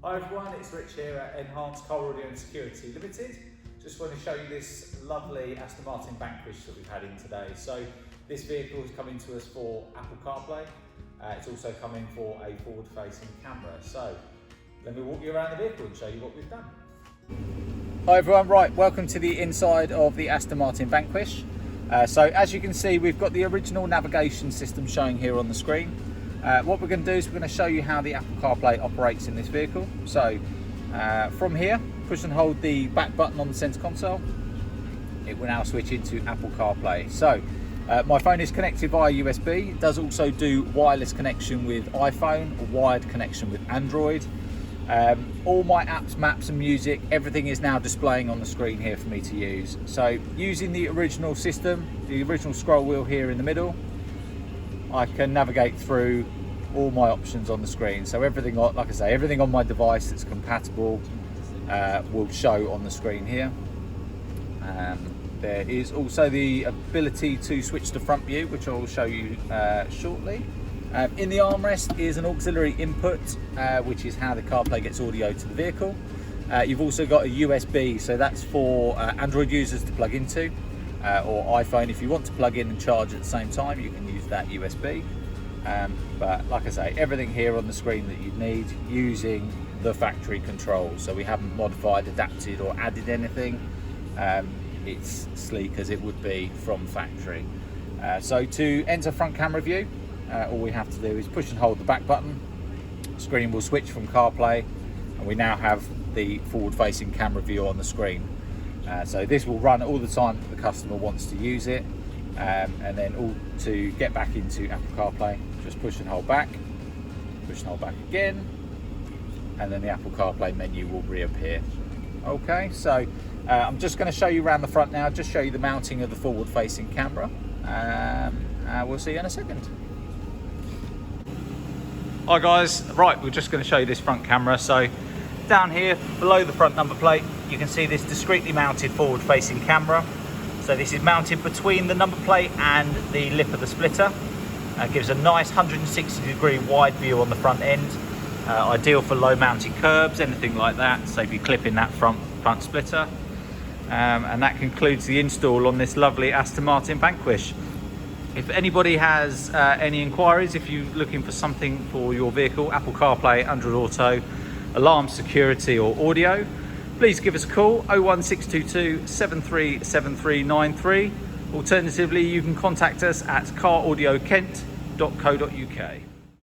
Hi everyone, it's Rich here at Enhanced Car Audio and Security Limited. Just want to show you this lovely Aston Martin Vanquish that we've had in today. So this vehicle is coming to us for Apple CarPlay. It's also coming for a forward-facing camera. So let me walk you around the vehicle and show you what we've done. Hi everyone, right, welcome to the inside of the Aston Martin Vanquish. So as you can see, we've got the original navigation system showing here on the screen. What we're going to do is we're going to show you how the Apple CarPlay operates in this vehicle. So from here, push and hold the back button on the center console. It will now switch into Apple CarPlay. So my phone is connected via USB. It does also do wireless connection with iPhone or wired connection with Android. All my apps, maps and music, everything is now displaying on the screen here for me to use. So using the original system, the original scroll wheel here in the middle, I can navigate through all my options on the screen. So everything, like I say, everything on my device that's compatible will show on the screen here. There is also the ability to switch to front view, which I will show you shortly. In the armrest is an auxiliary input, which is how the CarPlay gets audio to the vehicle. You've also got a USB, so that's for Android users to plug into, or iPhone. If you want to plug in and charge at the same time, you can use that USB. But like I say, everything here on the screen that you need using the factory controls. So we haven't modified, adapted or added anything. It's sleek as it would be from factory. So to enter front camera view, all we have to do is push and hold the back button. The screen will switch from CarPlay, and we now have the forward-facing camera view on the screen. So this will run all the time that the customer wants to use it, and then all to get back into Apple CarPlay, just push and hold back again, and then the Apple CarPlay menu will reappear. Okay, so I'm just going to show you around the front now, just show you the mounting of the forward-facing camera. We'll see you in a second. Hi guys, right, we're just going to show you this front camera. So down here below the front number plate, you can see this discreetly mounted forward-facing camera. So this is mounted between the number plate and the lip of the splitter. Gives a nice 160-degree wide view on the front end. Ideal for low mounted curbs, anything like that. So if you clip in that front splitter. And that concludes the install on this lovely Aston Martin Vanquish. If anybody has any inquiries, if you're looking for something for your vehicle, Apple CarPlay, Android Auto, alarm security or audio, please give us a call, 01622 737393. Alternatively, you can contact us at caraudiokent.co.uk.